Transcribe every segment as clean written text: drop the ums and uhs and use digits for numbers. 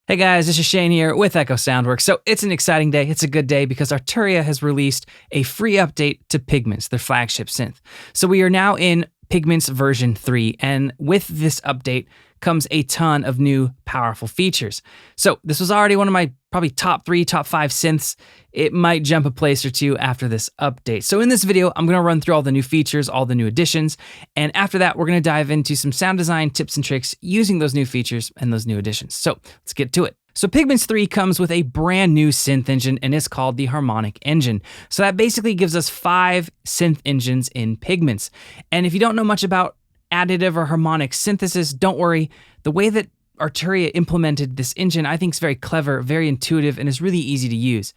Hey guys, this is Shane here with Echo Soundworks. So it's an exciting day. It's a good day because Arturia has released a free update to Pigments, their flagship synth. So we are now in Pigments version 3, and with this update comes a ton of new powerful features. So this was already one of my probably top 3, top 5 synths. It might jump a place or two after this update. So in this video, I'm going to run through all the new features, all the new additions, and after that, we're going to dive into some sound design tips and tricks using those new features and those new additions. So let's get to it. So Pigments 3 comes with a brand new synth engine, and it's called the Harmonic engine. So that basically gives us 5 synth engines in Pigments. And if you don't know much about additive or harmonic synthesis, don't worry. The way that Arturia implemented this engine, I think is very clever, very intuitive, and is really easy to use.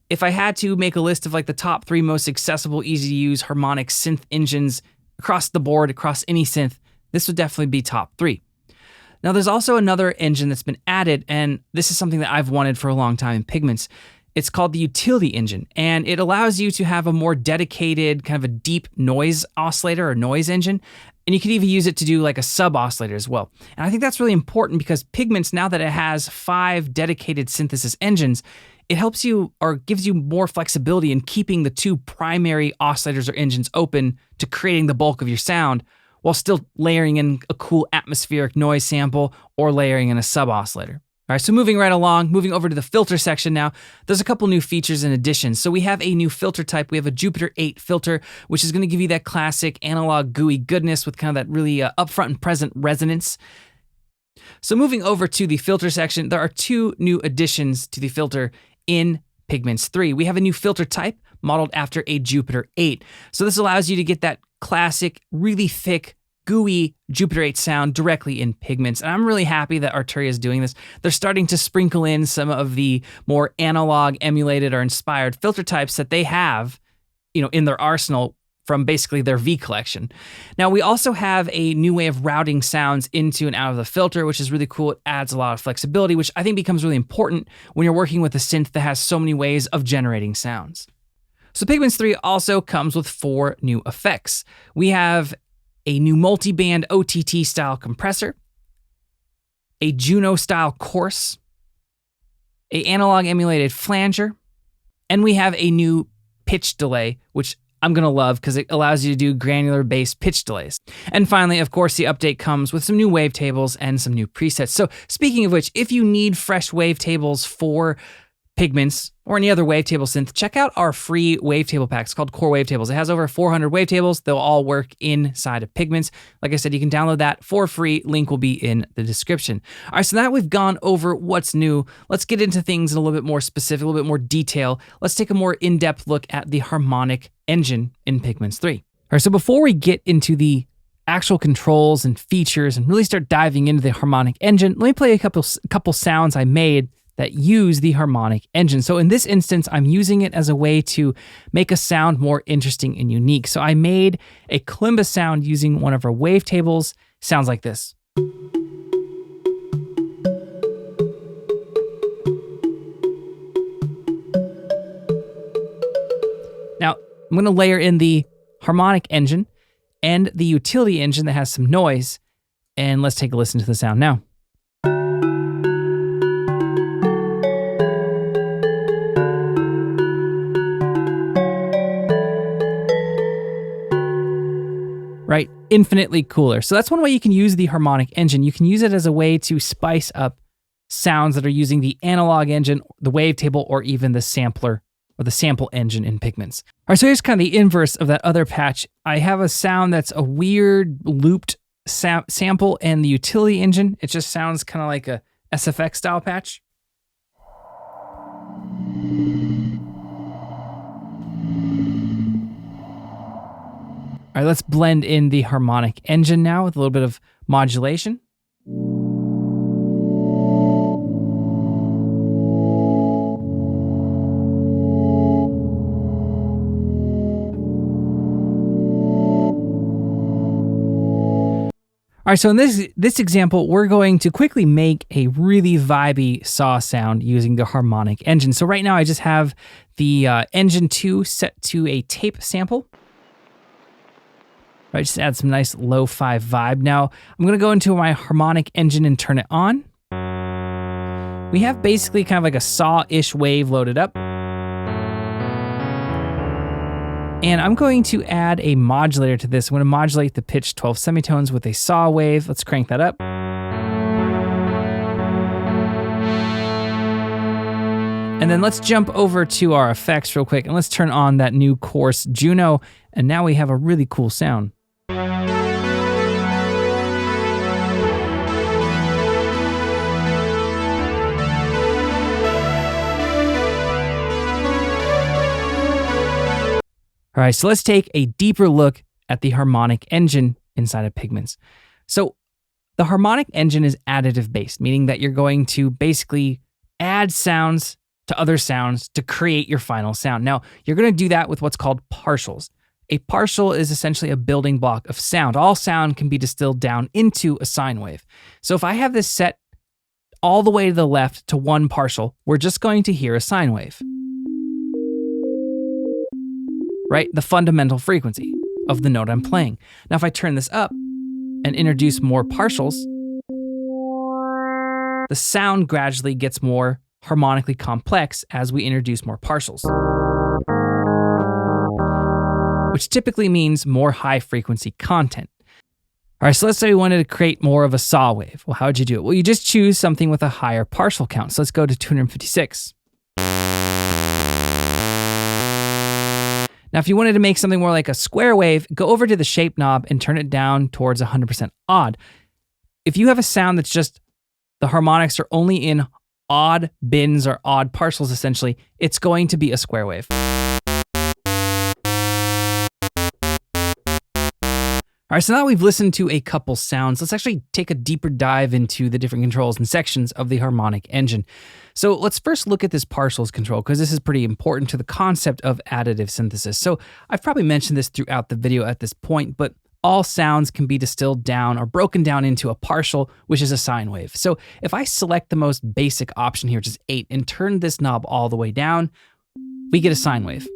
If I had to make a list of like the top 3 most accessible, easy to use harmonic synth engines across the board, across any synth, this would definitely be top 3. Now there's also another engine that's been added, and this is something that I've wanted for a long time in Pigments. It's called the Utility engine, and it allows you to have a more dedicated, kind of a deep noise oscillator or noise engine, and you could even use it to do like a sub-oscillator as well. And I think that's really important because Pigments, now that it has 5 dedicated synthesis engines, it helps you or gives you more flexibility in keeping the 2 primary oscillators or engines open to creating the bulk of your sound, while still layering in a cool atmospheric noise sample or layering in a sub-oscillator. All right, so moving right along, moving over to the filter section now, there's a couple new features and additions. So we have a new filter type. We have a Jupiter 8 filter, which is going to give you that classic analog gooey goodness with kind of that really upfront and present resonance. So moving over to the filter section, there are 2 new additions to the filter in Pigments 3. We have a new filter type modeled after a Jupiter 8. So this allows you to get that classic, really thick, gooey Jupiter 8 sound directly in Pigments. And I'm really happy that Arturia is doing this. They're starting to sprinkle in some of the more analog, emulated, or inspired filter types that they have, in their arsenal from basically their V collection. Now, we also have a new way of routing sounds into and out of the filter, which is really cool. It adds a lot of flexibility, which I think becomes really important when you're working with a synth that has so many ways of generating sounds. So Pigments 3 also comes with 4 new effects. We have a new multi-band OTT style compressor, a Juno style coarse, a analog emulated flanger, and we have a new pitch delay, which I'm gonna love because it allows you to do granular bass pitch delays. And finally, of course, the update comes with some new wavetables and some new presets. So speaking of which, if you need fresh wavetables for Pigments or any other wavetable synth, check out our free wavetable pack. It's called Core Wavetables. It has over 400 wavetables. They'll all work inside of Pigments. Like I said, you can download that for free. Link will be in the description. All right, so now that we've gone over what's new, let's get into things in a little bit more specific, a little bit more detail. Let's take a more in-depth look at the Harmonic engine in Pigments 3. All right, so before we get into the actual controls and features and really start diving into the Harmonic engine, let me play a couple sounds I made that use the Harmonic engine. So in this instance, I'm using it as a way to make a sound more interesting and unique. So I made a kalimba sound using one of our wavetables. Sounds like this. Now, I'm gonna layer in the Harmonic engine and the Utility engine that has some noise, and let's take a listen to the sound now. Right? Infinitely cooler. So that's one way you can use the Harmonic engine. You can use it as a way to spice up sounds that are using the analog engine, the wavetable, or even the sampler or the sample engine in Pigments. All right, so here's kind of the inverse of that other patch. I have a sound that's a weird looped sample, and the Utility engine, it just sounds kind of like a SFX style patch. All right, let's blend in the Harmonic engine now with a little bit of modulation. All right, so in this example, we're going to quickly make a really vibey saw sound using the Harmonic engine. So right now I just have the engine 2 set to a tape sample. Right, just add some nice lo-fi vibe. Now I'm gonna go into my Harmonic engine and turn it on. we have basically kind of like a saw-ish wave loaded up. And I'm going to add a modulator to this. I'm going to modulate the pitch 12 semitones with a saw wave. Let's crank that up. And then let's jump over to our effects real quick and let's turn on that new coarse Juno. And now we have a really cool sound. All right, so let's take a deeper look at the harmonic engine inside of Pigments. So the harmonic engine is additive based, meaning that you're going to basically add sounds to other sounds to create your final sound. Now, you're going to do that with what's called partials. A partial is essentially a building block of sound. All sound can be distilled down into a sine wave. So if I have this set all the way to the left to one partial, we're just going to hear a sine wave. Right? The fundamental frequency of the note I'm playing. Now, if I turn this up and introduce more partials, the sound gradually gets more harmonically complex as we introduce more partials, which typically means more high frequency content. All right, so let's say we wanted to create more of a saw wave. Well, how would you do it? Well, you just choose something with a higher partial count. So let's go to 256. Now, if you wanted to make something more like a square wave, go over to the shape knob and turn it down towards 100% odd. If you have a sound that's just the harmonics are only in odd bins or odd partials, essentially, it's going to be a square wave. All right, so now we've listened to a couple sounds. Let's actually take a deeper dive into the different controls and sections of the harmonic engine. So let's first look at this partials control, because this is pretty important to the concept of additive synthesis. So I've probably mentioned this throughout the video at this point, but all sounds can be distilled down or broken down into a partial, which is a sine wave. So if I select the most basic option here, which is 8, and turn this knob all the way down, we get a sine wave.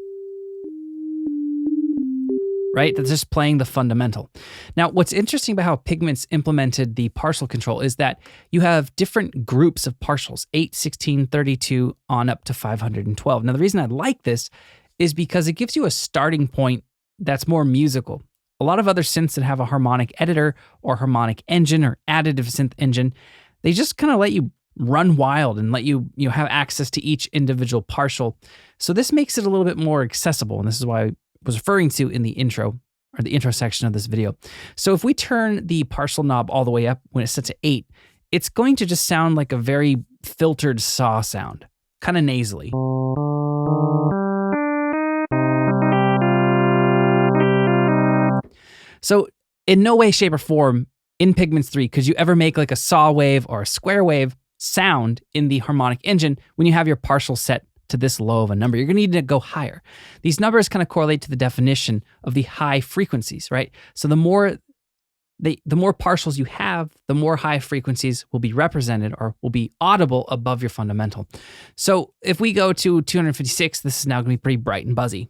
Right? That's just playing the fundamental. Now, what's interesting about how Pigments implemented the partial control is that you have different groups of partials, 8, 16, 32, on up to 512. Now, the reason I like this is because it gives you a starting point that's more musical. A lot of other synths that have a harmonic editor or harmonic engine or additive synth engine, they just kind of let you run wild and let you have access to each individual partial. So this makes it a little bit more accessible, and this is why I was referring to in the intro or the intro section of this video. So if we turn the partial knob all the way up when it's set to 8, it's going to just sound like a very filtered saw sound, kind of nasally. So in no way, shape, or form in Pigments 3 could you ever make like a saw wave or a square wave sound in the harmonic engine when you have your partial set to this low of a number. You're going to need to go higher. These numbers kind of correlate to the definition of the high frequencies, right? So the more partials you have, the more high frequencies will be represented or will be audible above your fundamental. So if we go to 256, this is now going to be pretty bright and buzzy.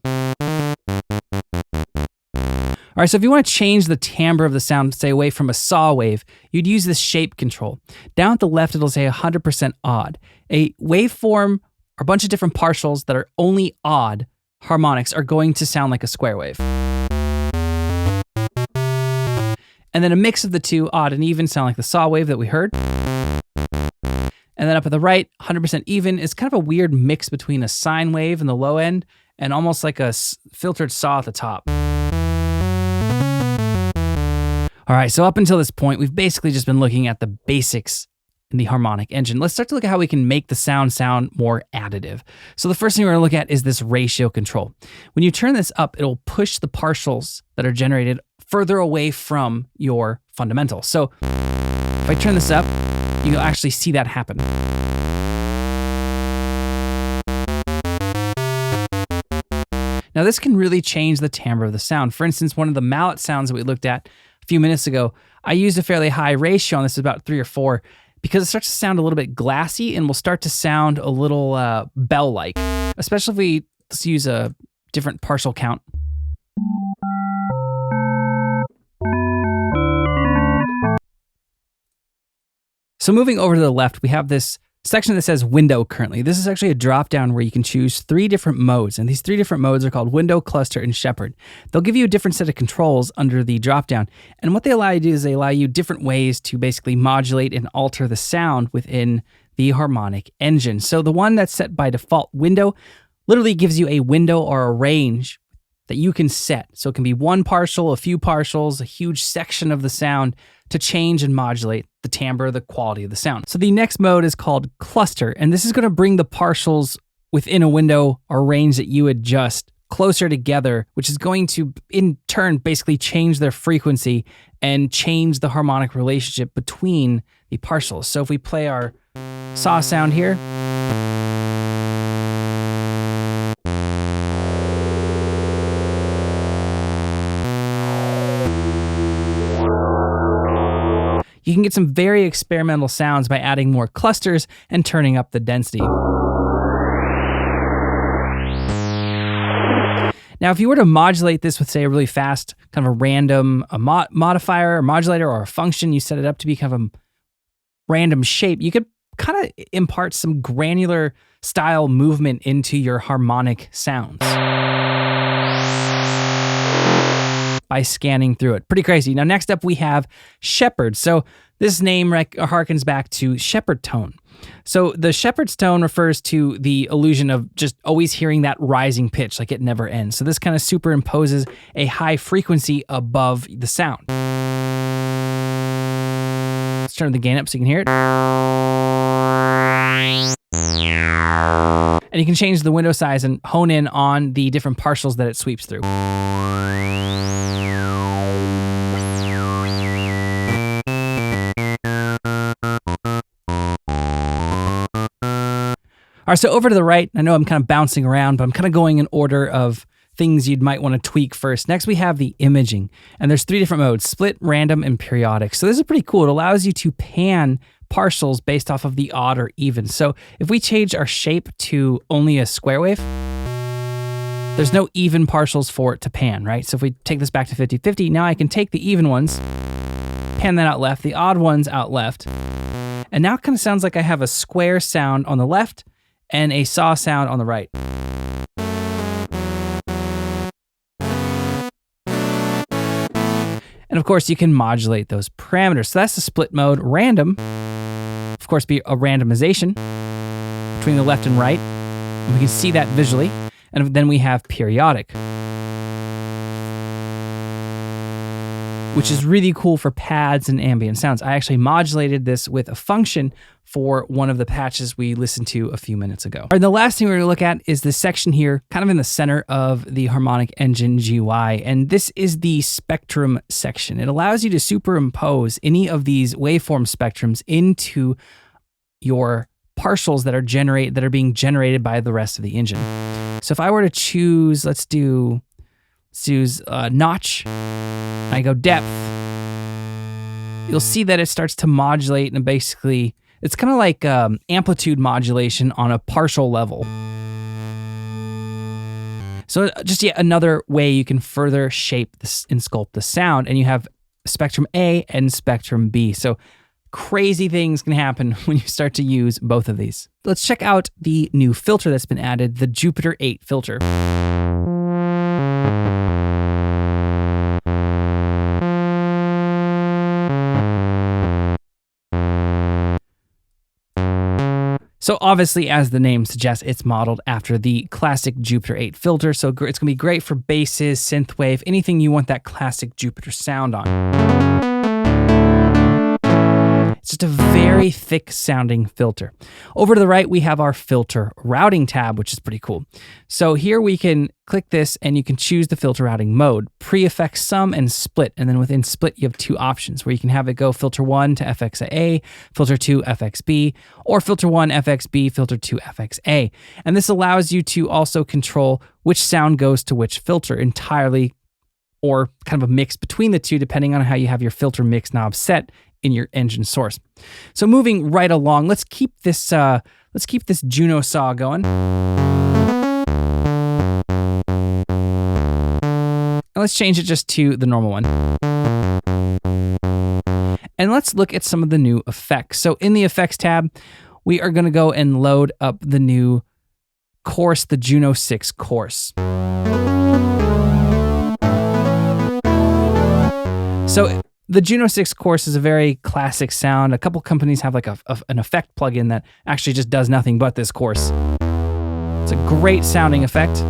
All right, so if you want to change the timbre of the sound, say away from a saw wave, you'd use this shape control. Down at the left, it'll say 100% odd. A waveform or a bunch of different partials that are only odd harmonics are going to sound like a square wave. And then a mix of the two, odd and even, sound like the saw wave that we heard. And then up at the right, 100% even is kind of a weird mix between a sine wave in the low end and almost like a filtered saw at the top. All right, so up until this point, we've basically just been looking at the basics in the harmonic engine. Let's start to look at how we can make the sound more additive. So the first thing we're gonna look at is this ratio control. When you turn this up, it'll push the partials that are generated further away from your fundamental. So if I turn this up, you'll actually see that happen. Now this can really change the timbre of the sound. For instance, one of the mallet sounds that we looked at a few minutes ago, I used a fairly high ratio on this, about 3 or 4, because it starts to sound a little bit glassy and will start to sound a little bell-like, especially if we use a different partial count. So moving over to the left, we have this section that says window currently. This is actually a drop down where you can choose 3 different modes, and these 3 different modes are called window, cluster, and shepherd. They'll give you a different set of controls under the drop down, and what they allow you to do is they allow you different ways to basically modulate and alter the sound within the Harmonic engine. So the one that's set by default, window, literally gives you a window or a range that you can set. So it can be one partial, a few partials, a huge section of the sound to change and modulate the timbre, the quality of the sound. So the next mode is called cluster, and this is going to bring the partials within a window or range that you adjust closer together, which is going to in turn basically change their frequency and change the harmonic relationship between the partials. So if we play our saw sound here, you can get some very experimental sounds by adding more clusters and turning up the density. Now, if you were to modulate this with, say, a really fast, kind of a random modifier or modulator or a function, you set it up to be kind of a random shape, you could kind of impart some granular style movement into your harmonic sounds by scanning through it. Pretty crazy. Now, next up we have shepherd. So this name harkens back to shepherd tone. So the shepherd's tone refers to the illusion of just always hearing that rising pitch, like it never ends. So this kind of superimposes a high frequency above the sound. Let's turn the gain up so you can hear it. And you can change the window size and hone in on the different partials that it sweeps through. All right, so over to the right, I know I'm kind of bouncing around, but I'm kind of going in order of things you might want to tweak first. Next, we have the imaging, and there's 3 different modes: split, random, and periodic. So this is pretty cool. It allows you to pan partials based off of the odd or even. So if we change our shape to only a square wave, there's no even partials for it to pan, right? So if we take this back to 50-50, now I can take the even ones, pan that out left, the odd ones out left, and now it kind of sounds like I have a square sound on the left and a saw sound on the right. And of course, you can modulate those parameters. So that's the split mode. Random, of course, be a randomization between the left and right. And we can see that visually. And then we have periodic, which is really cool for pads and ambient sounds. I actually modulated this with a function for one of the patches we listened to a few minutes ago. And the last thing we're gonna look at is this section here, kind of in the center of the Harmonic Engine GUI, and this is the spectrum section. It allows you to superimpose any of these waveform spectrums into your partials that are being generated by the rest of the engine. So if I were to choose, let's choose notch, and I go depth, you'll see that it starts to modulate, and basically it's kind of like amplitude modulation on a partial level. So just yet another way you can further shape this and sculpt the sound, and you have spectrum A and spectrum B. So crazy things can happen when you start to use both of these. Let's check out the new filter that's been added, the Jupiter 8 filter. So obviously, as the name suggests, it's modeled after the classic Jupiter 8 filter. So it's going to be great for basses, synthwave, anything you want that classic Jupiter sound on. It's just a very thick sounding filter. Over to the right, we have our filter routing tab, which is pretty cool. So here we can click this and you can choose the filter routing mode, pre-effect sum and split. And then within split, you have 2 options where you can have it go filter 1 to FXA, filter 2 FXB, or filter 1 FXB, filter 2 FXA. And this allows you to also control which sound goes to which filter entirely, or kind of a mix between the two, depending on how you have your filter mix knob set in your engine source. So moving right along, let's keep this Juno saw going. And let's change it just to the normal one. And let's look at some of the new effects. So in the effects tab, we are going to go and load up the new course, the Juno 6 course. So the Juno 6 course is a very classic sound. A couple companies have like an effect plugin that actually just does nothing but this course. It's a great sounding effect.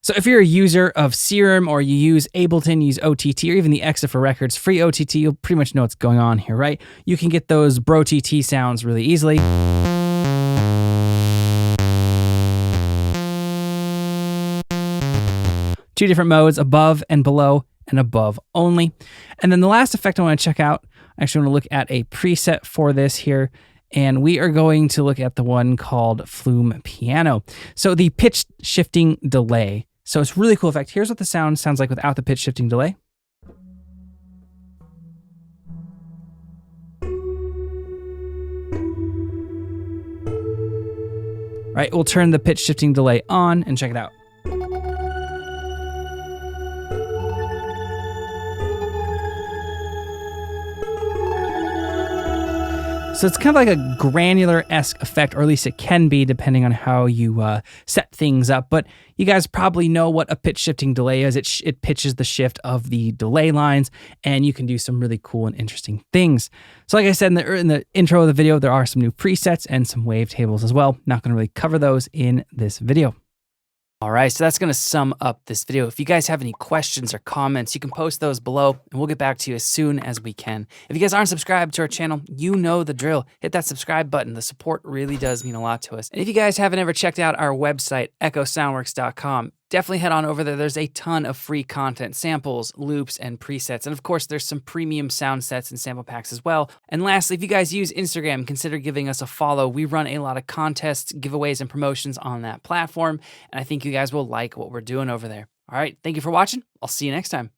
So if you're a user of Serum or you use Ableton, use OTT, or even the Exifer Records free OTT, you'll pretty much know what's going on here, right? You can get those Bro TT sounds really easily. Two different modes, above and below, and above only. And then the last effect I want to check out, I actually want to look at a preset for this here. And we are going to look at the one called Flume Piano. So the pitch shifting delay. So it's really cool effect. Here's what the sound sounds like without the pitch shifting delay. Right, we'll turn the pitch shifting delay on and check it out. So it's kind of like a granular-esque effect, or at least it can be depending on how you set things up. But you guys probably know what a pitch shifting delay is. It pitches the shift of the delay lines, and you can do some really cool and interesting things. So like I said in the intro of the video, there are some new presets and some wavetables as well. Not going to really cover those in this video. All right, so that's going to sum up this video. If you guys have any questions or comments, you can post those below, and we'll get back to you as soon as we can. If you guys aren't subscribed to our channel, you know the drill. Hit that subscribe button. The support really does mean a lot to us. And if you guys haven't ever checked out our website, echosoundworks.com, definitely head on over there. There's a ton of free content, samples, loops, and presets. And of course, there's some premium sound sets and sample packs as well. And lastly, if you guys use Instagram, consider giving us a follow. We run a lot of contests, giveaways, and promotions on that platform. And I think you guys will like what we're doing over there. All right, thank you for watching. I'll see you next time.